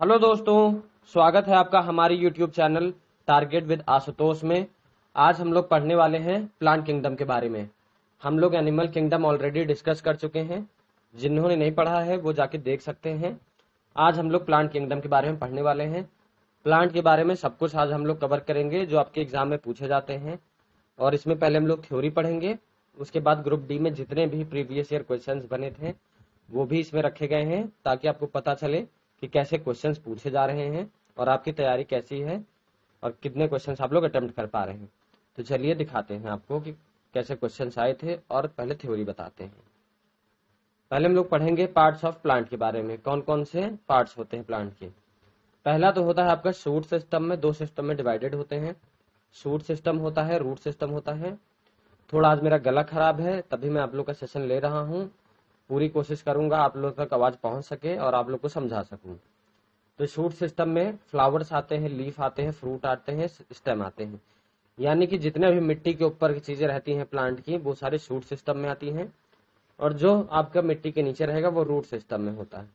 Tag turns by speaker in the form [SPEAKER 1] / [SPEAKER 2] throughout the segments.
[SPEAKER 1] Hello दोस्तों, स्वागत है आपका हमारी YouTube channel target with Ashutosh में। आज हम लोग पढ़ने वाले हैं प्लांट किंगडम के बारे में। हम लोग एनिमल किंगडम ऑलरेडी डिस्कस कर चुके हैं। जिन्होंने नहीं पढ़ा है वो जाके देख सकते हैं। आज हम लोग प्लांट किंगडम के बारे में पढ़ने वाले हैं। प्लांट के बारे में सब कुछ आज हम लोग कवर करेंगे जो आपके एग्जाम में पूछे जाते हैं। और इसमें पहले हम लोग थ्योरी पढ़ेंगे, उसके बाद ग्रुप डी में जितने भी प्रीवियस ईयर क्वेश्चंस बने थे वो भी इसमें रखे गए हैं, ताकि आपको पता चले कि कैसे क्वेश्चंस पूछे जा रहे हैं और आपकी तैयारी कैसी है और कितने क्वेश्चंस आप लोग अटेम्प्ट कर पा रहे हैं। तो चलिए दिखाते हैं आपको कि कैसे क्वेश्चंस आए थे और पहले थ्योरी बताते हैं। पहले हम लोग पढ़ेंगे पार्ट्स ऑफ प्लांट के बारे में, कौन कौन से पार्ट्स होते हैं प्लांट के। पहला तो होता है आपका शूट सिस्टम में, दो सिस्टम में डिवाइडेड होते हैं। शूट सिस्टम होता है, रूट सिस्टम होता है। थोड़ा आज मेरा गला खराब है तभी मैं आप लोग का सेशन ले रहा हूँ। पूरी कोशिश करूंगा आप लोग तक आवाज पहुंच सके और आप लोग को समझा सकूं। तो शूट सिस्टम में फ्लावर्स आते हैं, लीफ आते हैं, फ्रूट आते हैं, स्टेम आते हैं। यानी कि जितने भी मिट्टी के ऊपर की चीजें रहती हैं प्लांट की वो सारे शूट सिस्टम में आती हैं, और जो आपका मिट्टी के नीचे रहेगा वो रूट सिस्टम में होता है।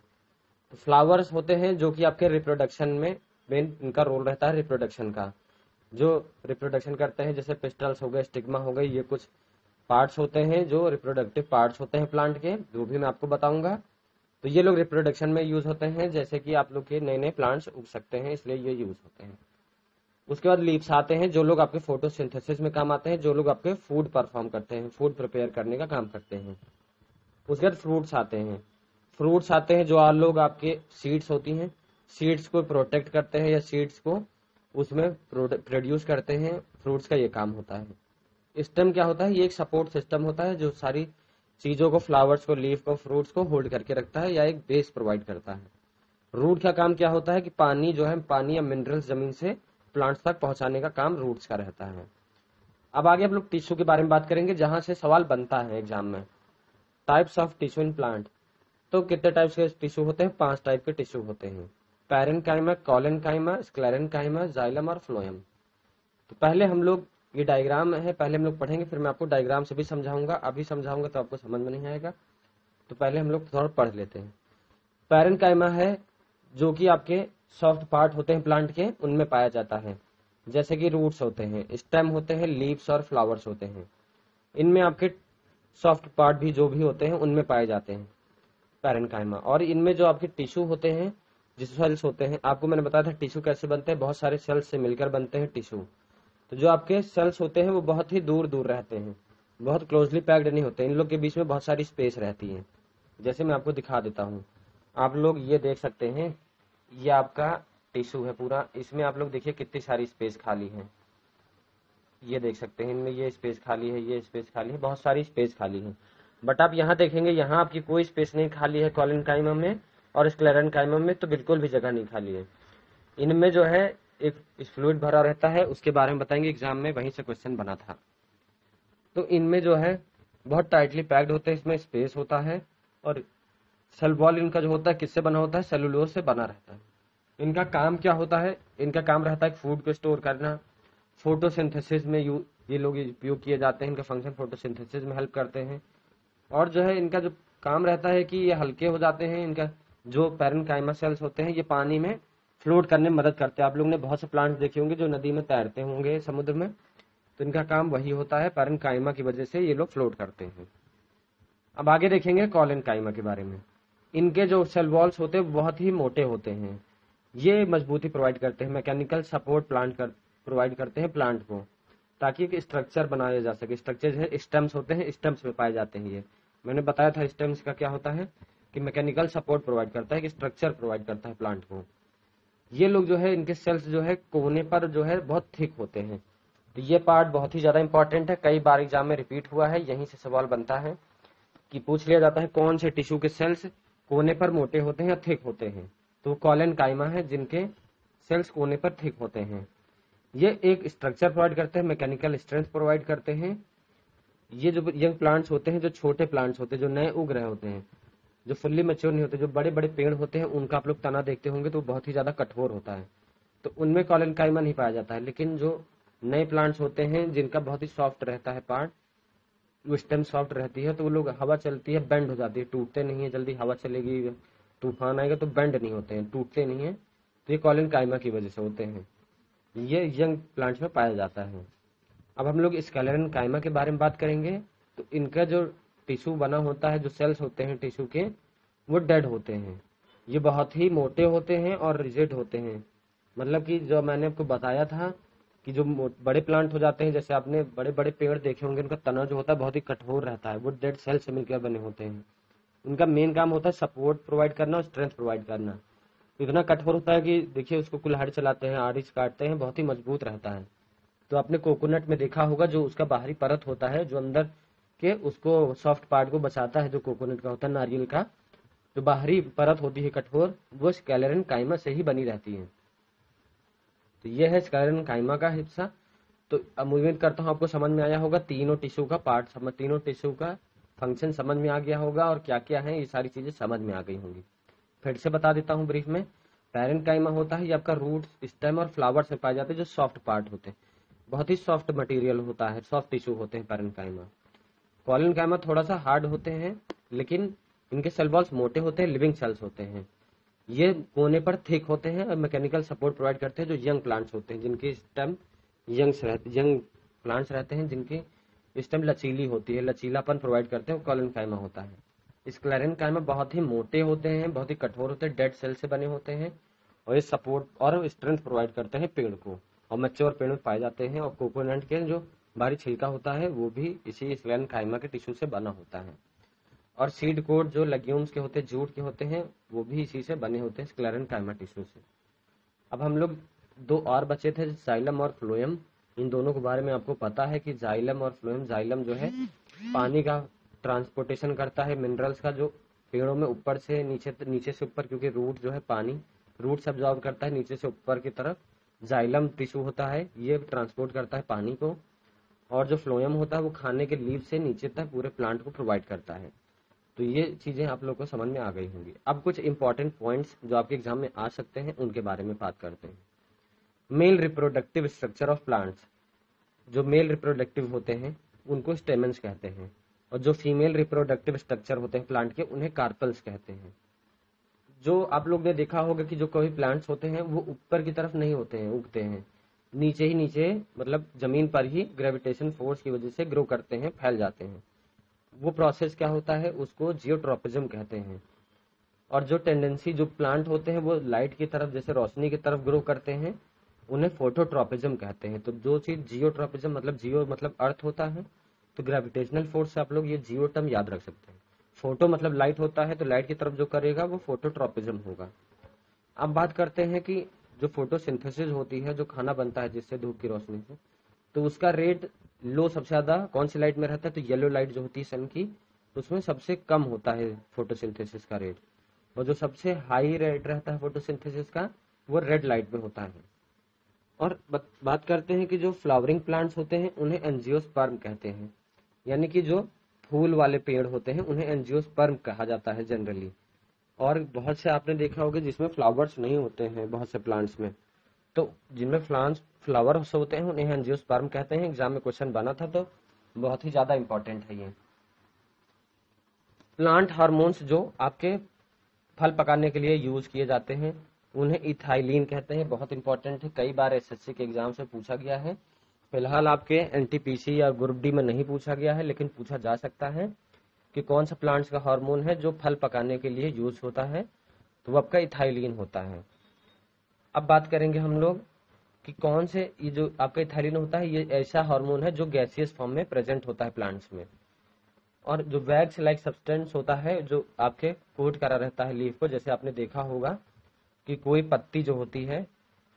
[SPEAKER 1] तो फ्लावर्स होते हैं जो कि आपके रिप्रोडक्शन में मेन इनका रोल रहता है, रिप्रोडक्शन का। जो रिप्रोडक्शन करते हैं, जैसे पिस्टल्स हो गए, स्टिग्मा हो गई, ये कुछ पार्ट्स होते हैं जो रिप्रोडक्टिव पार्ट्स होते हैं प्लांट के, जो भी मैं आपको बताऊंगा। तो ये लोग रिप्रोडक्शन में यूज होते हैं, जैसे कि आप लोग के नए नए प्लांट्स उग सकते हैं, इसलिए ये यूज होते हैं। उसके बाद लीव्स आते हैं जो लोग आपके फोटोसिंथेसिस में काम आते हैं, जो लोग आपके फूड परफॉर्म करते हैं, फूड प्रिपेयर करने का काम करते हैं। उसके बाद फ्रूट्स आते हैं। फ्रूट्स आते हैं जो आप लोग आपके सीड्स होती हैं, सीड्स को प्रोटेक्ट करते हैं या सीड्स को उसमें प्रोड्यूस करते हैं। फ्रूट्स का ये काम होता है। स्टेम क्या होता है? ये एक सपोर्ट सिस्टम होता है जो सारी चीजों को, फ्लावर्स को, लीफ को, फ्रूट्स को होल्ड करके रखता है या एक बेस प्रोवाइड करता है। रूट का काम क्या होता है कि पानी जो है, पानी या मिनरल्स जमीन से प्लांट्स तक पहुंचाने का काम रूट्स का रहता है। अब आगे हम लोग टिश्यू के बारे में बात करेंगे, जहां से सवाल बनता है एग्जाम में। Types of tissue in plant. तो कितने टाइप्स के टिश्यू होते हैं? 5 टाइप के टिश्यू होते हैं। पैरेन्काइमा, कॉलेनकाइमा, स्क्लेरेन्काइमा, जाइलम और फ्लोएम। तो पहले हम लोग, ये डायग्राम है, पहले हम लोग पढ़ेंगे, फिर मैं आपको डायग्राम से भी समझाऊंगा। अभी समझाऊंगा तो आपको समझ में नहीं आएगा, तो पहले हम लोग थोड़ा पढ़ लेते हैं। पैरेन्काइमा है जो कि आपके सॉफ्ट पार्ट होते हैं प्लांट के, उनमें पाया जाता है, जैसे कि रूट्स होते हैं, स्टेम होते हैं, लीव्स और फ्लावर्स होते हैं। इनमें आपके सॉफ्ट पार्ट भी जो भी होते हैं उनमें पाए जाते हैं पैरेन्काइमा। और इनमें जो आपके टिश्यू होते हैं, जिस सेल्स होते हैं, आपको मैंने बताया था टिश्यू कैसे बनते हैं, बहुत सारे सेल्स से मिलकर बनते हैं टिश्यू। तो जो आपके सेल्स होते हैं वो बहुत ही दूर दूर रहते हैं, बहुत क्लोजली पैक्ड नहीं होते, इन लोग के बीच में बहुत सारी स्पेस रहती है। जैसे मैं आपको दिखा देता हूँ, आप लोग ये देख सकते हैं, ये आपका टिश्यू है पूरा, इसमें आप लोग देखिए कितनी सारी स्पेस खाली है। ये देख सकते हैं, इनमें ये स्पेस खाली है, ये स्पेस खाली है, बहुत सारी स्पेस खाली है। बट आप यहाँ देखेंगे, यहाँ आपकी कोई स्पेस नहीं खाली है कॉलेनकाइमम में, और स्क्लेरेन्काइमम में तो बिल्कुल भी जगह नहीं खाली है। इनमें जो है एक फ्लूइड भरा रहता है, उसके बारे में बताएंगे, एग्जाम में वहीं से क्वेश्चन बना था। तो इनमें जो है बहुत टाइटली पैक्ड होते हैं, इसमें स्पेस होता है। और सेल वॉल इनका जो होता है किससे बना होता है? सेलुलोज से बना रहता है। इनका काम क्या होता है? इनका काम रहता है फूड को स्टोर करना। फोटोसिंथेसिस में ये लोग उपयोग किए जाते हैं, इनका फंक्शन फोटोसिंथेसिस में हेल्प करते हैं। और जो है इनका जो काम रहता है कि ये हल्के हो जाते हैं। इनका जो पैरेन्काइमा सेल्स होते हैं ये पानी में फ्लोट करने में मदद करते हैं। आप लोगों ने बहुत से प्लांट्स देखे होंगे जो नदी में तैरते होंगे, समुद्र में, तो इनका काम वही होता है, पैरेन्काइमा की वजह से ये लोग फ्लोट करते हैं। अब आगे देखेंगे कॉलेनकाइमा के बारे में। इनके जो सेल वॉल्स होते हैं बहुत ही मोटे होते हैं, ये मजबूती प्रोवाइड करते हैं, मैकेनिकल सपोर्ट प्रोवाइड करते हैं प्लांट को, ताकि एक स्ट्रक्चर बनाया जा सके। स्ट्रक्चर है, स्टेम्स होते हैं, स्टेम्स में पाए जाते हैं। ये मैंने बताया था स्टेम्स का क्या होता है, कि मैकेनिकल सपोर्ट प्रोवाइड करता है, कि स्ट्रक्चर प्रोवाइड करता है प्लांट को। ये लोग जो है, इनके सेल्स जो है कोने पर जो है बहुत थिक होते हैं। तो ये पार्ट बहुत ही ज्यादा इंपॉर्टेंट है, कई बार एग्जाम में रिपीट हुआ है, यहीं से सवाल बनता है कि पूछ लिया जाता है कौन से टिश्यू के सेल्स कोने पर मोटे होते हैं या थिक होते हैं। तो कॉलेनकाइमा है जिनके सेल्स कोने पर थिक होते हैं। ये एक स्ट्रक्चर प्रोवाइड करते हैं, मैकेनिकल स्ट्रेंथ प्रोवाइड करते हैं। ये जो यंग प्लांट्स होते हैं, जो छोटे प्लांट्स होते हैं, जो नए उग रहे होते हैं, जो फुल्ली मैच्योर नहीं होते, जो बड़े बड़े पेड़ होते हैं, उनका आप लोग तना देखते होंगे तो बहुत ही ज्यादा कठोर होता है, तो उनमें कॉलेनकाइमा नहीं पाया जाता है। लेकिन जो नए प्लांट्स होते हैं जिनका बहुत ही सॉफ्ट रहता है पार्ट, वो स्टेम सॉफ्ट रहती है, तो वो लोग, हवा चलती है बेंड हो जाती है, टूटते नहीं है जल्दी। हवा चलेगी, तूफान आएगा तो बेंड नहीं होते हैं, टूटते नहीं है, तो ये कॉलिनकाइमा की वजह से होते हैं। ये यंग प्लांट्स में पाया जाता है। अब हम लोग स्क्लेरेनकाइमा के बारे में बात करेंगे। तो इनका जो टिश्यू बना होता है, जो सेल्स होते हैं टिश्यू के, वो डेड होते हैं। ये बहुत ही मोटे होते हैं और रिजिड होते हैं। मतलब कि जो मैंने आपको बताया था कि जो बड़े प्लांट हो जाते हैं, जैसे आपने बड़े बड़े पेड़ देखे होंगे, उनका तना जो होता है बहुत ही कठोर रहता है, वो डेड सेल से मिलकर बने होते हैं। उनका मेन काम होता है सपोर्ट प्रोवाइड करना और स्ट्रेंथ प्रोवाइड करना। इतना कठोर होता है कि देखिए उसको कुल्हाड़ी चलाते हैं, आड़ीज काटते हैं, बहुत ही मजबूत रहता है। तो आपने कोकोनट में देखा होगा, जो उसका बाहरी परत होता है, जो अंदर के उसको सॉफ्ट पार्ट को बचाता है, जो कोकोनट का होता है, नारियल का जो बाहरी परत होती है कठोर, वो स्क्लेरेनकाइमा से ही बनी रहती है। तो ये है स्क्लेरेनकाइमा का हिस्सा। तो अब उम्मीद करता हूँ आपको समझ में आया होगा, तीनों टिश्यू का पार्ट समझ, तीनों टिश्यू का फंक्शन समझ में आ गया होगा, और क्या क्या है ये सारी चीजें समझ में आ गई होंगी। फिर से बता देता हूँ ब्रीफ में। पैरेन्काइमा होता है ये आपका रूट, स्टेम और फ्लावर्स में पाए जाते हैं, जो सॉफ्ट पार्ट होते हैं, बहुत ही सॉफ्ट मटेरियल होता है, सॉफ्ट टिश्यू होते हैं पैरेन्काइमा। कॉलिनकाइमा थोड़ा सा हार्ड होते हैं, लेकिन इनके सेल वॉल्स मोटे होते हैं, लिविंग सेल्स होते हैं। ये कोने पर थिक होते हैं और मैकेनिकल सपोर्ट प्रोवाइड करते हैं, जो यंग प्लांट्स होते हैं, जिनकी स्टेम यंग प्लांट्स रहते हैं, जिनकी स्टेम लचीली होती है, लचीलापन प्रोवाइड करते हैं, वो कॉलिनकाइमा होता है। स्क्लेरेनकाइमा बहुत ही मोटे होते हैं, बहुत ही कठोर होते हैं, डेड सेल से बने होते हैं, और ये सपोर्ट और स्ट्रेंथ प्रोवाइड करते हैं पेड़ को, और मैच्योर पेड़ में पाए जाते हैं। और कोकोनट के जो बाहरी छिलका होता है वो भी इसी स्क्लेरेनकाइमा के टिश्यू से बना होता है। और सीड कोड जो लेग्यूम्स के होते हैं, जूट के होते हैं, वो भी इसी से बने होते हैं, स्क्लेरेनकाइमा टिश्यू से। अब हम लोग दो और बचे थे, जाइलम और फ्लोएम। इन दोनों के बारे में आपको पता है कि जाइलम और फ्लोएम, जाइलम जो है पानी का ट्रांसपोर्टेशन करता है, मिनरल्स का, जो पेड़ों में ऊपर से नीचे, नीचे से ऊपर, क्योंकि रूट जो है पानी रूट से अब्जॉर्ब करता है नीचे से ऊपर की तरफ। जाइलम टिश्यू होता है, ये ट्रांसपोर्ट करता है पानी को। और जो फ्लोएम होता है वो खाने के लीव से नीचे तक पूरे प्लांट को प्रोवाइड करता है। तो ये चीजें आप लोग को समझ में आ गई होंगी। अब कुछ इंपॉर्टेंट पॉइंट्स जो आपके एग्जाम में आ सकते हैं, उनके बारे में बात करते हैं। Male reproductive structure of plants. जो मेल रिप्रोडक्टिव होते हैं उनको स्टेमेंस कहते हैं, और जो फीमेल रिप्रोडक्टिव स्ट्रक्चर होते हैं प्लांट के, उन्हें कार्पल्स कहते हैं। जो आप लोग ने देखा होगा कि जो कोई प्लांट्स होते हैं वो ऊपर की तरफ नहीं होते हैं, उगते हैं नीचे ही, नीचे मतलब जमीन पर ही ग्रेविटेशन फोर्स की वजह से ग्रो करते हैं, फैल जाते हैं। वो प्रोसेस क्या होता है, उसको जियोट्रोपिज्म कहते हैं। और जो टेंडेंसी जो प्लांट होते हैं वो लाइट की तरफ, जैसे रोशनी की तरफ ग्रो करते हैं, उन्हें फोटोट्रोपिज्म कहते हैं। तो जो चीज जियोट्रोपिज्म, मतलब जियो मतलब अर्थ होता है, तो ग्रेविटेशनल फोर्स से आप लोग ये जियो टर्म याद रख सकते हैं। फोटो मतलब लाइट होता है, तो लाइट की तरफ जो करेगा वो फोटोट्रोपिज्म होगा। अब बात करते हैं कि जो फोटोसिंथेसिस होती है, जो खाना बनता है जिससे धूप की रोशनी से, तो उसका रेट लो सबसे ज्यादा कौन सी लाइट में रहता है, तो येलो लाइट जो होती है सन की, उसमें सबसे कम होता है फोटोसिंथेसिस का रेट। और जो सबसे हाई रेट रहता है फोटोसिंथेसिस का, वो रेड लाइट में होता है। और बात करते हैं कि जो फ्लावरिंग प्लांट्स होते हैं उन्हें एंजियोस्पर्म कहते हैं, यानी कि जो फूल वाले पेड़ होते हैं उन्हें एंजियोस्पर्म कहा जाता है जनरली। और बहुत से आपने देखा होगा जिसमें फ्लावर्स नहीं होते हैं, बहुत से प्लांट्स में, तो जिनमें फ्लावर्स होते हैं उन्हें एंजियोस्पर्म कहते हैं। एग्जाम में क्वेश्चन बना था, तो बहुत ही ज्यादा इंपॉर्टेंट है ये। प्लांट हार्मोन्स जो आपके फल पकाने के लिए यूज किए जाते हैं, उन्हें इथाइलिन कहते हैं। बहुत इंपॉर्टेंट है, कई बार एसएससी के एग्जाम से पूछा गया है। फिलहाल आपके एनटीपीसी या ग्रुप डी में नहीं पूछा गया है, लेकिन पूछा जा सकता है कि कौन सा प्लांट्स का हार्मोन है जो फल पकाने के लिए यूज होता है, तो वो आपका इथाइलिन होता है। अब बात करेंगे हम लोग कि कौन से, ये जो आपका इथाइलिन होता है, ये ऐसा हार्मोन है जो गैसियस फॉर्म में प्रेजेंट होता है प्लांट्स में। और जो वैक्स लाइक सब्सटेंस होता है जो आपके कोट करा रहता है लीफ को, जैसे आपने देखा होगा कि कोई पत्ती जो होती है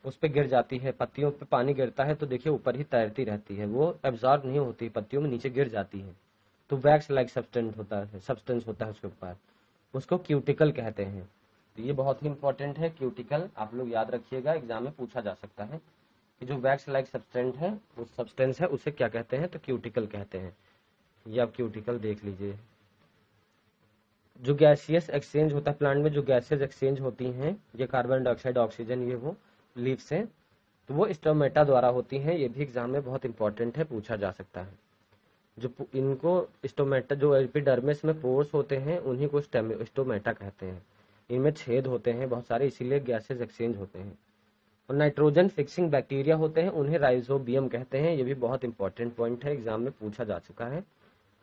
[SPEAKER 1] उस पर गिर जाती है, पत्तियों पे पानी गिरता है तो देखिए ऊपर ही तैरती रहती है, वो एब्जॉर्ब नहीं होती, पत्तियों में नीचे गिर जाती है। तो वैक्स लाइक सब्सटेंस होता है उसके ऊपर, उसको क्यूटिकल कहते हैं। तो ये बहुत ही इंपॉर्टेंट है, क्यूटिकल आप लोग याद रखिएगा, एग्जाम में पूछा जा सकता है कि जो वैक्स लाइक सब्सटेंस है उसे क्या कहते हैं, तो क्यूटिकल कहते हैं। ये आप क्यूटिकल देख लीजिए। जो गैसियस एक्सचेंज होता है प्लांट में, जो गैसेस एक्सचेंज होती हैं, ये कार्बन डाइऑक्साइड, ऑक्सीजन, ये वो लीफ से, तो वो स्टोमेटा द्वारा होती हैं। ये भी एग्जाम में बहुत इंपॉर्टेंट है, पूछा जा सकता है। जो इनको स्टोमेटा, जो एपिडर्मिस में पोर्स होते हैं उन्हीं को स्टोमेटा कहते हैं। इनमें छेद होते हैं बहुत सारे, इसीलिए गैसेस एक्सचेंज होते हैं। और नाइट्रोजन फिक्सिंग बैक्टीरिया होते हैं, उन्हें राइजोबियम कहते हैं। ये भी बहुत इंपॉर्टेंट पॉइंट है, एग्जाम में पूछा जा चुका है,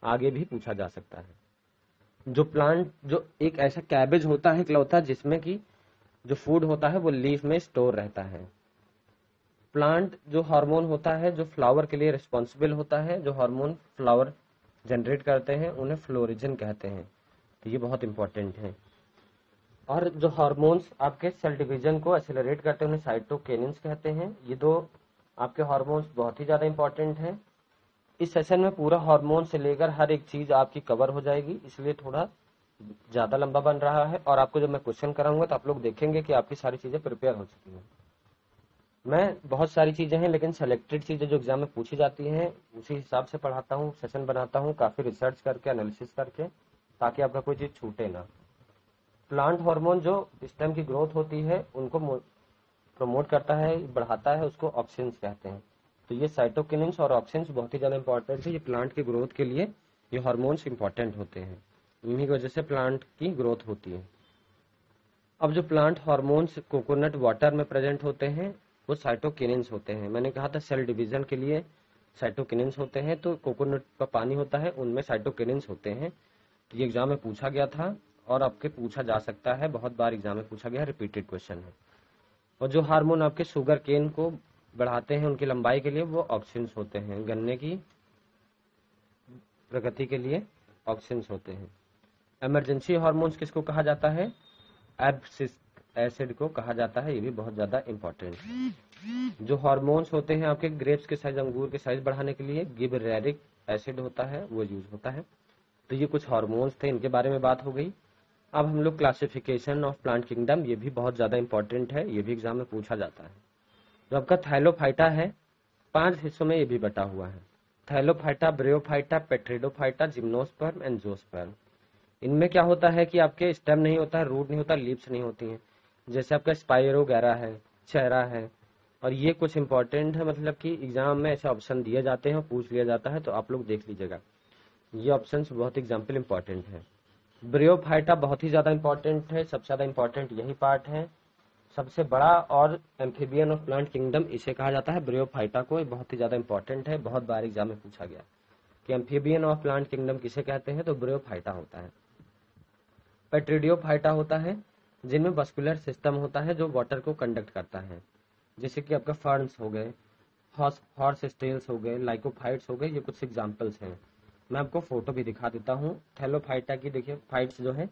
[SPEAKER 1] आगे भी पूछा जा सकता है। जो एक ऐसा कैबेज होता है इकलौता जिसमें कि जो फूड होता है वो लीफ में स्टोर रहता है। प्लांट जो हार्मोन होता है जो फ्लावर के लिए रिस्पॉन्सिबल होता है, जो हार्मोन फ्लावर जनरेट करते हैं, उन्हें फ्लोरिजन कहते हैं। तो ये बहुत इंपॉर्टेंट है। और जो हार्मोन्स आपके सेल डिवीजन को एक्सेलरेट करते हैं उन्हें साइटोकिनिन्स कहते हैं। ये दो आपके हार्मोन्स बहुत ही ज़्यादा इंपॉर्टेंट हैं। इस सेशन में पूरा हार्मोन से लेकर हर एक चीज़ आपकी कवर हो जाएगी, इसलिए थोड़ा ज़्यादा लंबा बन रहा है। और आपको जब मैं क्वेश्चन कराऊंगा तो आप लोग देखेंगे कि आपकी सारी चीज़ें प्रिपेयर हो चुकी हैं। मैं बहुत सारी चीज़ें हैं लेकिन सेलेक्टेड चीज़ें जो एग्जाम में पूछी जाती हैं उसी हिसाब से पढ़ाता हूँ, सेशन बनाता हूँ काफ़ी रिसर्च करके, एनालिसिस करके, ताकि आपका कोई चीज़ छूटे ना। प्लांट हार्मोन जो स्टेम की ग्रोथ होती है उनको प्रमोट करता है, बढ़ाता है, उसको ऑक्सिन्स कहते हैं। तो ये साइटोकिनिन्स और ऑक्सिन्स बहुत ही ज़्यादा इंपॉर्टेंट है। ये प्लांट की ग्रोथ के लिए ये हार्मोन्स इंपॉर्टेंट होते हैं, इन्हीं की वजह से प्लांट की ग्रोथ होती है। अब जो प्लांट हार्मोन्स कोकोनट वाटर में प्रेजेंट होते हैं वो साइटोकिनिन्स होते हैं। मैंने कहा था सेल डिवीजन के लिए साइटोकिनिन्स होते हैं, तो कोकोनट का पानी होता है उनमें साइटोकिनिन्स होते हैं। तो ये एग्जाम में पूछा गया था और आपके पूछा जा सकता है, बहुत बार एग्जाम में पूछा गया है, रिपीटेड क्वेश्चन है। और जो हार्मोन आपके शुगर केन को बढ़ाते हैं उनकी लंबाई के लिए वो ऑक्सिन्स होते हैं, गन्ने की प्रगति के लिए ऑक्सिन्स होते हैं। इमरजेंसी हार्मोन्स किसको कहा जाता है? एब्सिसिक एसिड को कहा जाता है, ये भी बहुत ज़्यादा इंपॉर्टेंट है। जो हार्मोन्स होते हैं आपके ग्रेप्स के साइज, अंगूर के साइज बढ़ाने के लिए गिबरेलिक एसिड होता है, वो यूज होता है। तो ये कुछ हार्मोन्स थे, इनके बारे में बात हो गई। अब हम लोग क्लासिफिकेशन ऑफ प्लांट किंगडम, ये भी बहुत ज़्यादा इंपॉर्टेंट है, ये भी एग्जाम में पूछा जाता है। जो आपका थैलोफाइटा है 5 हिस्सों में ये भी बटा हुआ है। Thallophyta, bryophyta, pteridophyta, gymnosperm, angiosperm. इनमें क्या होता है कि आपके स्टेम नहीं होता है, रूट नहीं होता, लीव्स नहीं होती हैं। जैसे आपका स्पाइरोगैरा है, चेहरा है, और ये कुछ इंपॉर्टेंट है, मतलब कि एग्जाम में ऐसे ऑप्शन दिए जाते हैं और पूछ लिया जाता है, तो आप लोग देख लीजिएगा, ये ऑप्शंस बहुत एग्जाम्पल इंपॉर्टेंट है। ब्रियोफाइटा बहुत ही ज़्यादा इंपॉर्टेंट है, सबसे ज़्यादा इंपॉर्टेंट यही पार्ट है, सबसे बड़ा और एम्फीबियन ऑफ प्लांट किंगडम इसे कहा जाता है, ब्रियोफाइटा को। ये बहुत ही ज़्यादा इंपॉर्टेंट है, बहुत बार एग्जाम में पूछा गया कि एम्फीबियन ऑफ प्लांट किंगडम किसे कहते हैं, तो ब्रियोफाइटा होता है। पेट्रिडियोफाइटा होता है जिनमें वस्कुलर सिस्टम होता है जो वाटर को कंडक्ट करता है, जैसे कि आपका फर्न्स हो गए, हॉर्स स्टेल्स हो गए, लाइकोफाइट्स हो गए, ये कुछ एग्जांपल्स हैं। मैं आपको फोटो भी दिखा देता हूँ थैलोफाइटा की। देखिए फाइट्स जो है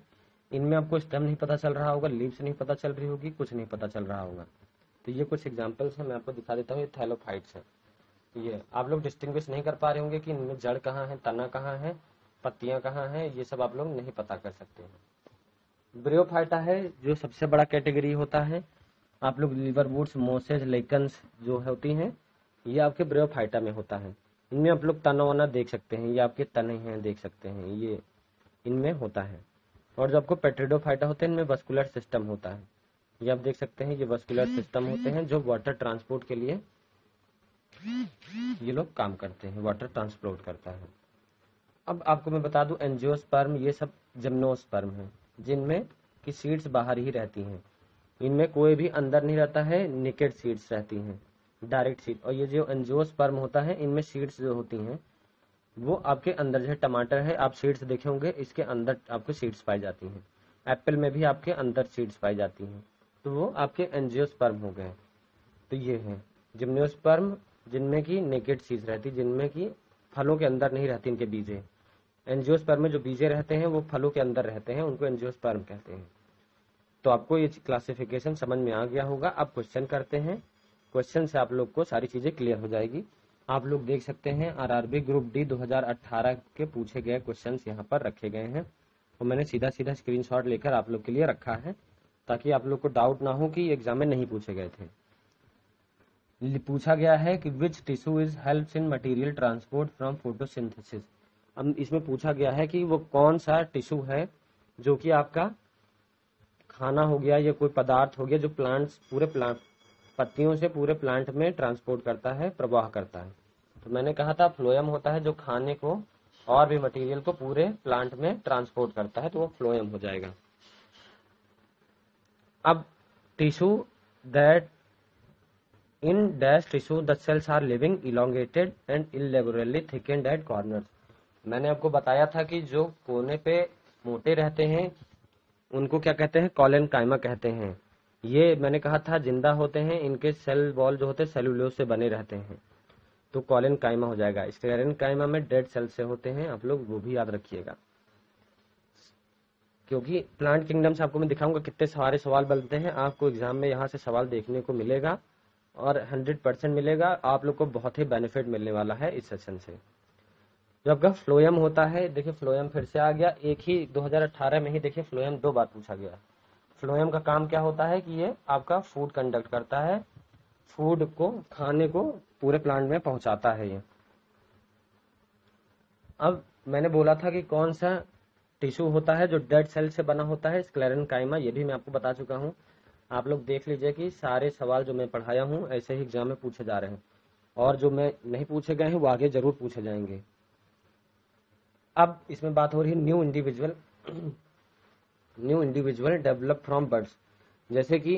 [SPEAKER 1] इनमें आपको स्टेम नहीं पता चल रहा होगा, लीव्स नहीं पता चल रही होगी, कुछ नहीं पता चल रहा होगा। तो ये कुछ एग्जाम्पल्स हैं, मैं आपको दिखा देता हूँ। ये थैलोफाइट्स है। ये आप लोग डिस्टिंग्विश नहीं कर पा रहे होंगे कि इनमें जड़ कहाँ है, तना कहाँ है, पत्तियां कहाँ हैं, ये सब आप लोग नहीं पता कर सकते हैं। ब्रियोफाइटा है जो सबसे बड़ा कैटेगरी होता है। आप लोग लिवरवुड्स, मोसेज, लेकन्स जो होती हैं ये आपके ब्रियोफाइटा में होता है। इनमें आप लोग तना वना देख सकते हैं, ये आपके तने हैं देख सकते हैं, ये इनमें होता है। और जो आपको पेट्रिडोफाइटा होते हैं इनमें वस्कुलर सिस्टम होता है, ये आप देख सकते हैं, ये वस्कुलर सिस्टम होते हैं जो वाटर ट्रांसपोर्ट के लिए ये लोग काम करते हैं, वाटर ट्रांसपोर्ट करता है। अब आपको मैं बता दूं एंजियोस्पर्म ये सब जिम्नोस्पर्म है जिनमें की सीड्स बाहर ही रहती हैं, इनमें कोई भी अंदर नहीं रहता है, नेकेड सीड्स रहती हैं, डायरेक्ट सीड। और ये जो एंजियोस्पर्म होता है इनमें सीड्स जो होती हैं वो आपके अंदर, जैसे टमाटर है आप सीड्स देखे होंगे, इसके अंदर आपको सीड्स पाई जाती हैं। एप्पल में भी आपके अंदर सीड्स पाई जाती हैं, तो वो आपके एंजियोस्पर्म हो गए। तो ये है जिम्नोस्पर्म जिनमें की नेकेड सीड्स रहती, जिनमें की फलों के अंदर नहीं रहती इनके बीजे। एंजियोस्पर्म में जो बीजे रहते हैं वो फलों के अंदर रहते हैं, उनको एंजियोस्पर्म कहते हैं। तो आपको ये क्लासिफिकेशन समझ में आ गया होगा। अब क्वेश्चन करते हैं, क्वेश्चन से आप लोग को सारी चीजें क्लियर हो जाएगी। आप लोग देख सकते हैं आरआरबी ग्रुप डी 2018 के पूछे गए क्वेश्चंस यहाँ पर रखे गए हैं, और मैंने सीधा सीधा स्क्रीनशॉट लेकर आप लोग के लिए रखा है ताकि आप लोग को डाउट ना हो कि एग्जाम में नहीं पूछे गए थे। पूछा गया है कि which tissue is helps in material transport from photosynthesis. अब इसमें पूछा गया है कि वो कौन सा टिश्यू है जो कि आपका खाना हो गया या कोई पदार्थ हो गया जो प्लांट्स, पूरे प्लांट पत्तियों से पूरे प्लांट में ट्रांसपोर्ट करता है, प्रवाह करता है। तो मैंने कहा था फ्लोएम होता है जो खाने को और भी मटेरियल को पूरे प्लांट में ट्रांसपोर्ट करता है, तो वो फ्लोएम हो जाएगा। अब tissue that in dash tissue the cells are living elongated and elaborately thickened at corners. मैंने आपको बताया था कि जो कोने पे मोटे रहते हैं उनको क्या कहते हैं, कॉलेनकाइमा कहते हैं। ये मैंने कहा था जिंदा होते हैं, इनके सेल वॉल जो होते हैं सेलुलोज से बने रहते हैं, तो कॉलेनकाइमा हो जाएगा। स्क्लेरेनकाइमा में डेड सेल से होते हैं, आप लोग वो भी याद रखिएगा, क्योंकि प्लांट किंगडम से आपको मैं दिखाऊंगा कितने सारे सवाल बनते हैं। आपको एग्जाम में यहाँ से सवाल देखने को मिलेगा और 100% मिलेगा। आप लोग को बहुत ही बेनिफिट मिलने वाला है इस सेशन से। जो आपका फ्लोएम होता है, देखिए फ्लोएम फिर से आ गया, एक ही 2018 में ही देखिए फ्लोएम 2 बार पूछा गया। फ्लोएम का काम क्या होता है कि ये आपका फूड कंडक्ट करता है, फूड को, खाने को पूरे प्लांट में पहुंचाता है ये। अब मैंने बोला था कि कौन सा टिश्यू होता है जो डेड सेल से बना होता है, स्क्लेरेनकाइमा, ये भी मैं आपको बता चुका हूँ। आप लोग देख लीजिए कि सारे सवाल जो मैं पढ़ाया हूँ ऐसे ही एग्जाम में पूछे जा रहे हैं, और जो मैं नहीं पूछे गए हैं वो आगे जरूर पूछे जाएंगे। अब इसमें बात हो रही है new individual develop from birds. जैसे कि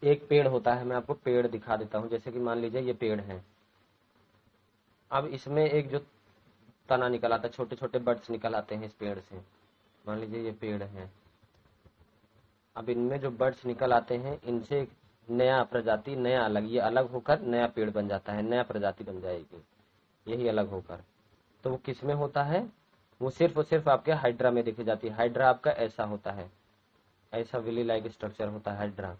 [SPEAKER 1] एक पेड़ होता है, मैं आपको पेड़ दिखा देता हूँ। जैसे कि मान लीजिए ये पेड़ है, अब इसमें एक जो तना निकल आता है, छोटे छोटे बर्ड्स निकल आते हैं इस पेड़ से। मान लीजिए ये पेड़ है, अब इनमें जो बर्ड्स निकल आते हैं इनसे एक नया प्रजाति, नया अलग, ये अलग होकर नया पेड़ बन जाता है, नया प्रजाति बन जाएगी यही अलग होकर। तो वो किस में होता है, वो सिर्फ और सिर्फ आपके हाइड्रा में देखी जाती है। हाइड्रा आपका ऐसा होता है, ऐसा विली लाइक स्ट्रक्चर होता है हाइड्रा,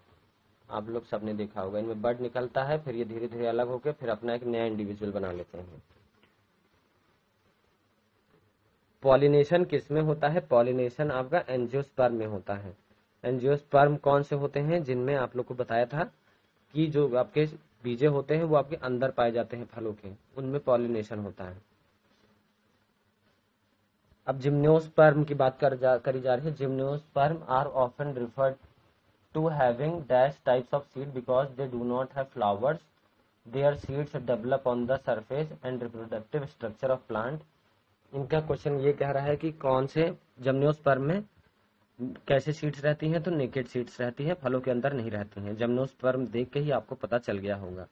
[SPEAKER 1] आप लोग सबने देखा होगा। इनमें बर्ड निकलता है, फिर ये धीरे धीरे अलग होकर फिर अपना एक नया इंडिविजुअल बना लेते हैं। पॉलिनेशन किस में होता है, पॉलिनेशन आपका एंजियोस्पर्म में होता है। एंजियोस्पर्म कौन से होते हैं, जिनमें आप लोग को बताया था कि जो आपके बीजे होते हैं वो आपके अंदर पाए जाते हैं फलों के, उनमें पॉलिनेशन होता है। अब जिम्नोस्पर्म की बात करी जा रही है। Gymnosperm are often referred to having dash types of seed because they do not have flowers, their seeds develop on the surface and reproductive structure of plant. इनका क्वेश्चन ये कह रहा है कि कौन से जिम्नोस्पर्म में कैसे सीड्स रहती हैं, तो नेकेड सीड्स रहती हैं, फलों के अंदर नहीं रहती हैं। जिम्नोस्पर्म देख के ही आपको पता चल गया होगा।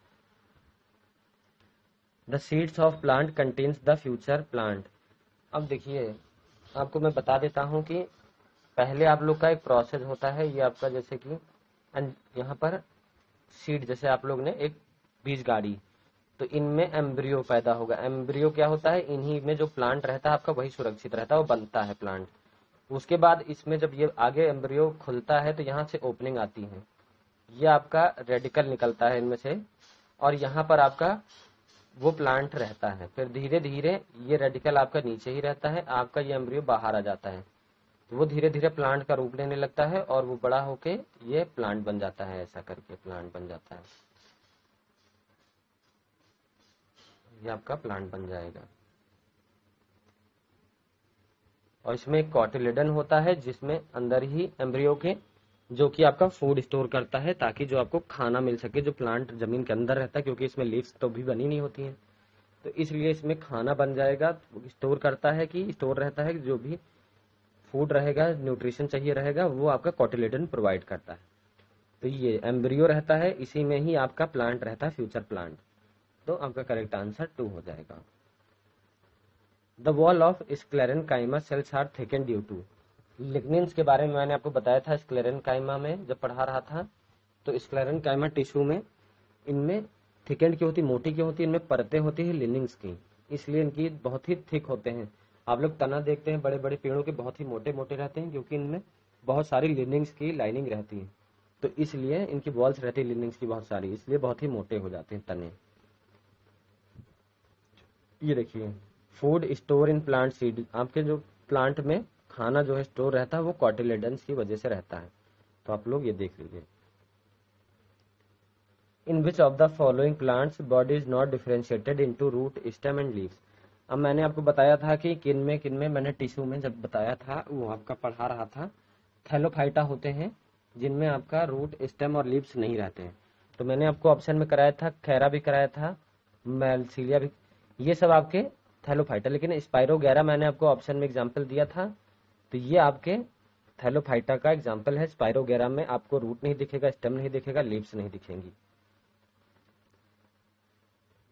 [SPEAKER 1] The seeds of plant contains the future plant. अब देखिए आपको मैं बता देता हूँ कि पहले आप लोग का एक प्रोसेस होता है, ये आपका जैसे कि यहाँ पर सीड, जैसे आप लोग ने एक बीज गाड़ी, तो इनमें एम्ब्रियो पैदा होगा। एम्ब्रियो क्या होता है, इन्हीं में जो प्लांट रहता है आपका वही सुरक्षित रहता है, वो बनता है प्लांट। उसके बाद इसमें जब ये आगे एम्ब्रियो खुलता है तो यहाँ से ओपनिंग आती है, ये आपका रेडिकल निकलता है इनमें से, और यहाँ पर आपका वो प्लांट रहता है। फिर धीरे धीरे ये रेडिकल आपका नीचे ही रहता है, आपका ये एम्ब्रियो बाहर आ जाता है, तो वो धीरे धीरे प्लांट का रूप लेने लगता है और वो बड़ा होके ये प्लांट बन जाता है। ऐसा करके प्लांट बन जाता है, ये आपका प्लांट बन जाएगा। और इसमें एक कॉटिलेडन होता है जिसमें अंदर ही एम्ब्रियो के, जो कि आपका फूड स्टोर करता है ताकि जो आपको खाना मिल सके। जो प्लांट जमीन के अंदर रहता है, क्योंकि इसमें लीव्स तो भी बनी नहीं होती हैं, तो इसलिए इसमें खाना बन जाएगा। स्टोर करता है कि स्टोर रहता है, जो भी फूड रहेगा, न्यूट्रिशन चाहिए रहेगा, वो आपका कॉटिलेडन प्रोवाइड करता है। तो ये एम्ब्रियो रहता है, इसी में ही आपका प्लांट रहता है, फ्यूचर प्लांट। तो आपका करेक्ट आंसर 2 हो जाएगा। The wall of sclerenchyma cells are thicken due to. Lignins के बारे में मैंने आपको बताया था स्क्लेरेनकाइमा में जब पढ़ा रहा था। तो स्क्लेरेनकाइमा टिश्यू में इनमें थिकेंड की होती, मोटी की होती, इनमें परतें होती है लिनिंग्स की, इसलिए इनकी बहुत ही थिक होते हैं। आप लोग तना देखते हैं बड़े बड़े पेड़ों के, बहुत ही मोटे मोटे रहते हैं, क्योंकि इनमें बहुत सारी लिनिंग्स की लाइनिंग रहती है, तो इसलिए इनकी वॉल्स रहती है लिनिंग्स की बहुत सारी, इसलिए बहुत ही मोटे हो जाते हैं तने। ये देखिए food store in plant seed, आपके जो प्लांट में खाना जो है स्टोर रहता है वो कॉटिलेडन्स की वजह से रहता है, तो आप लोग ये देख लीजिए। In which of the following plants body is not differentiated into root, stem and leaves. अब मैंने आपको बताया था कि किन में मैंने टिश्यू में जब बताया था वो आपका पढ़ा रहा था, थैलोफाइटा होते हैं जिनमें आपका रूट, स्टेम और लीव्स नहीं रहते हैं। तो मैंने आपको ऑप्शन में कराया था, खैरा भी कराया था, मेलसीलिया भी, ये सब आपके थैलोफाइटा। लेकिन स्पाइरोगैरा मैंने आपको ऑप्शन में एग्जाम्पल दिया था, तो ये आपके थैलोफाइटा का एग्जाम्पल है। स्पाइरोगेरा में आपको रूट नहीं दिखेगा, स्टेम नहीं दिखेगा, लीव्स नहीं दिखेंगी।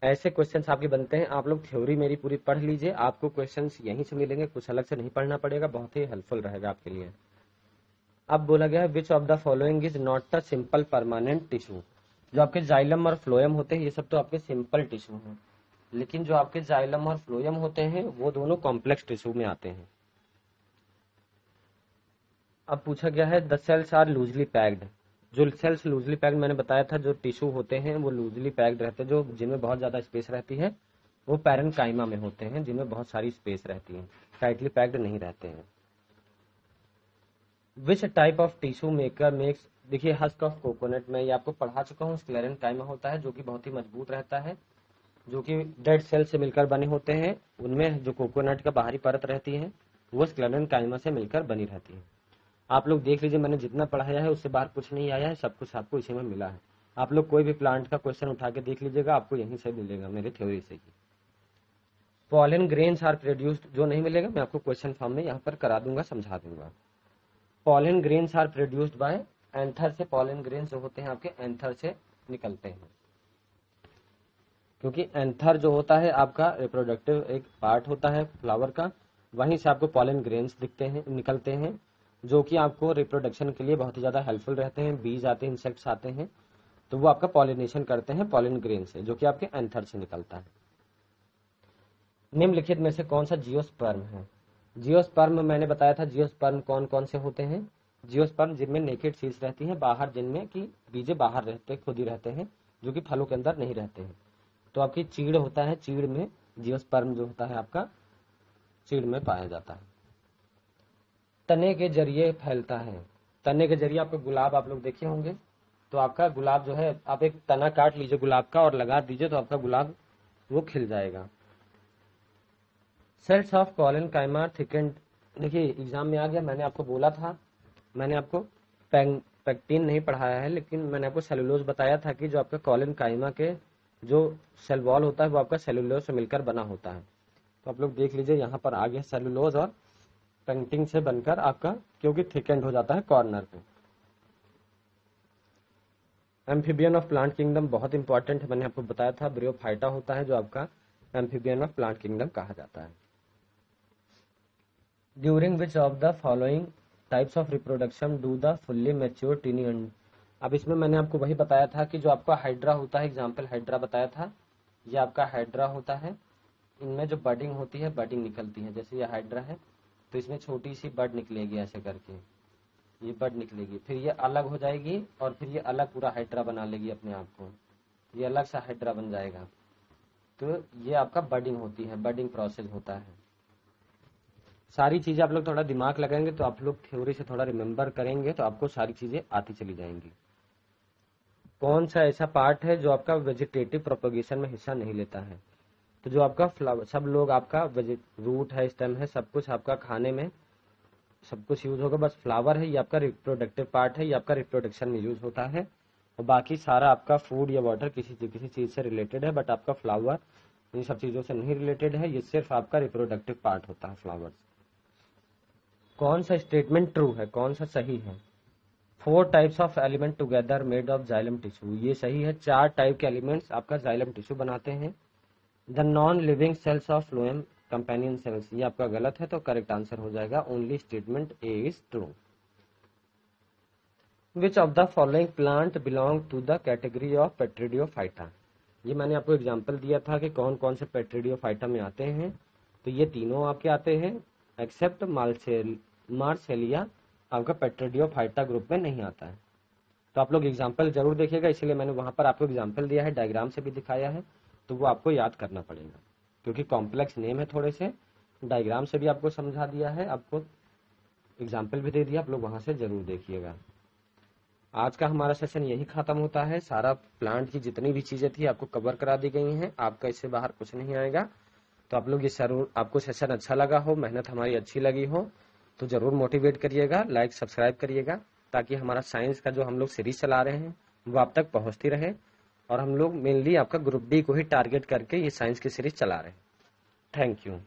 [SPEAKER 1] ऐसे क्वेश्चंस आपके बनते हैं। आप लोग थ्योरी मेरी पूरी पढ़ लीजिए, आपको क्वेश्चंस यहीं से मिलेंगे, कुछ अलग से नहीं पढ़ना पड़ेगा, बहुत ही हेल्पफुल रहेगा आपके लिए। अब बोला गया है विच of the following is not a simple permanent tissue. जो आपके जाइलम और फ्लोएम होते हैं ये सब तो आपके सिंपल टिश्यू हैं, लेकिन जो आपके जाइलम और फ्लोएम होते हैं वो दोनों कॉम्प्लेक्स टिश्यू में आते हैं। अब पूछा गया है the cells are loosely packed. जो सेल्स लूजली पैक्ड मैंने बताया था, जो टिश्यू होते हैं वो लूजली पैक्ड रहते हैं, जो जिनमें बहुत ज्यादा स्पेस रहती है वो पैरेन्काइमा में होते हैं, जिनमें बहुत सारी स्पेस रहती है, टाइटली पैक्ड नहीं रहते हैं। Which type of tissue maker makes, देखिए हस्क ऑफ कोकोनट में ये आपको पढ़ा चुका हूँ, स्क्लेरेन्काइमा होता है जो कि बहुत ही मजबूत रहता है, जो कि डेड सेल से मिलकर बने होते हैं। उनमें जो कोकोनट का बाहरी परत रहती है वो स्क्लेरेन्काइमा से मिलकर बनी रहती है। आप लोग देख लीजिए, मैंने जितना पढ़ाया है उससे बाहर कुछ नहीं आया है, सब कुछ आपको इसी में मिला है। आप लोग कोई भी प्लांट का क्वेश्चन उठा के देख लीजिएगा, आपको यहीं से मिलेगा, मेरे थ्योरी से ही। पॉलन ग्रेन्स आर प्रोड्यूस्ड, जो नहीं मिलेगा मैं आपको क्वेश्चन फॉर्म में यहाँ पर करा दूंगा, समझा दूंगा। Pollen grains are produced by anther से, पॉलन ग्रेन्स जो होते हैं आपके एंथर से निकलते हैं, क्योंकि एंथर जो होता है आपका रिप्रोडक्टिव एक पार्ट होता है फ्लावर का, वहीं से आपको पॉलन ग्रेन्स दिखते हैं, निकलते हैं, जो कि आपको रिप्रोडक्शन के लिए बहुत ही ज्यादा हेल्पफुल रहते हैं। बीज आते हैं, इंसेक्ट्स आते हैं, तो वो आपका पॉलिनेशन करते हैं पॉलन ग्रेन से, जो कि आपके एंथर से निकलता है। निम्नलिखित में से कौन सा जियोस्पर्म है? जियोस्पर्म मैंने बताया था, जियोस्पर्म कौन कौन से होते हैं। जियोस्पर्म जिनमें नेकेड सीड्स रहती हैं बाहर, जिनमें कि बीजे बाहर रहते खुद ही रहते हैं, जो कि फलों के अंदर नहीं रहते हैं। तो आपकी चीड़ होता है, चीड़ में जियोस्पर्म जो होता है आपका चीड़ में पाया जाता है। तने के जरिए फैलता है, तने के जरिए आपके गुलाब आप लोग देखे होंगे, तो आपका गुलाब जो है, आप एक तना काट लीजिए गुलाब का और लगा दीजिए तो आपका गुलाब वो खिल जाएगा। सेल्स ऑफ कॉलेनकाइमा थिकेंड, देखिए एग्जाम में आ गया, मैंने आपको बोला था, मैंने आपको पैक्टिन नहीं पढ़ाया है, लेकिन मैंने आपको सेलुलोज बताया था कि जो आपका कॉलेनकाइमा के जो सेल वॉल होता है वो आपका सेलुलोज से मिलकर बना होता है। तो आप लोग देख लीजिए यहाँ पर आ गया सेलुलोज और पेंटिंग से बनकर आपका, क्योंकि थिकेंड हो जाता है कॉर्नर पे। एम्फीबियन ऑफ प्लांट किंगडम बहुत इंपॉर्टेंट है, मैंने आपको बताया था, ब्रियोफाइटा होता है जो आपका एम्फीबियन ऑफ प्लांट किंगडम कहा जाता है। During which of the following types of reproduction do the fully mature tiny अंड। अब इसमें मैंने आपको वही बताया था कि जो आपका हाइड्रा होता है, एग्जाम्पल हाइड्रा बताया था, ये आपका हाइड्रा होता है, इनमें जो बडिंग होती है, बडिंग निकलती है, जैसे ये हाइड्रा है तो इसमें छोटी सी बड निकलेगी ऐसे करके, ये बड निकलेगी, फिर ये अलग हो जाएगी और फिर ये अलग पूरा हाइड्रा बना लेगी अपने आप को, ये अलग सा हाइड्रा बन जाएगा। तो ये आपका बडिंग होती है, बडिंग प्रोसेस होता है। सारी चीजें आप लोग थोड़ा दिमाग लगाएंगे तो आप लोग थ्योरी से थोड़ा रिमेम्बर करेंगे तो आपको सारी चीजें आती चली जाएंगी। कौन सा ऐसा पार्ट है जो आपका वेजिटेटिव प्रोपगेशन में हिस्सा नहीं लेता है? तो जो आपका फ्लावर, सब लोग आपका रूट है, स्टेम है, सब कुछ आपका खाने में सब कुछ यूज होगा, बस फ्लावर है ये आपका रिप्रोडक्टिव पार्ट है, ये आपका रिप्रोडक्शन में यूज होता है, और बाकी सारा आपका फूड या वाटर किसी चीज से रिलेटेड है, बट आपका फ्लावर इन सब चीजों से नहीं रिलेटेड है, ये सिर्फ आपका रिप्रोडक्टिव पार्ट होता है फ्लावर्स। कौन सा स्टेटमेंट ट्रू है, कौन सा सही है? 4 types of element together made of xylem tissue, ये सही है, 4 टाइप के एलिमेंट्स आपका जाइलम टिश्यू बनाते हैं। The non living cells of phloem companion cells, ये आपका गलत है, तो करेक्ट आंसर हो जाएगा only statement A is true. Which of the following plant belong to the category of pteridophyta, ये मैंने आपको एग्जांपल दिया था कि कौन कौन से पेट्रिडियोफाइटा में आते हैं, तो ये तीनों आपके आते हैं एक्सेप्ट मार्सेलिया, आपका पेट्रिडियोफाइटा ग्रुप में नहीं आता है। तो आप लोग एग्जाम्पल जरूर देखिएगा, इसलिए मैंने वहां पर आपको एग्जाम्पल दिया है, डायग्राम से भी दिखाया है, तो वो आपको याद करना पड़ेगा, क्योंकि कॉम्प्लेक्स नेम है थोड़े से, डायग्राम से भी आपको समझा दिया है, आपको एग्जाम्पल भी दे दिया, आप लोग वहां से जरूर देखिएगा। आज का हमारा सेशन यही खत्म होता है, सारा प्लांट की जितनी भी चीजें थी आपको कवर करा दी गई हैं, आपका इससे बाहर कुछ नहीं आएगा। तो आप लोग ये जरूर, आपको सेशन अच्छा लगा हो, मेहनत हमारी अच्छी लगी हो, तो जरूर मोटिवेट करिएगा, लाइक सब्सक्राइब करिएगा, ताकि हमारा साइंस का जो हम लोग सीरीज चला रहे हैं वो आप तक पहुंचती रहे। और हम लोग मेनली आपका ग्रुप डी को ही टारगेट करके ये साइंस की सीरीज चला रहे हैं। Thank you.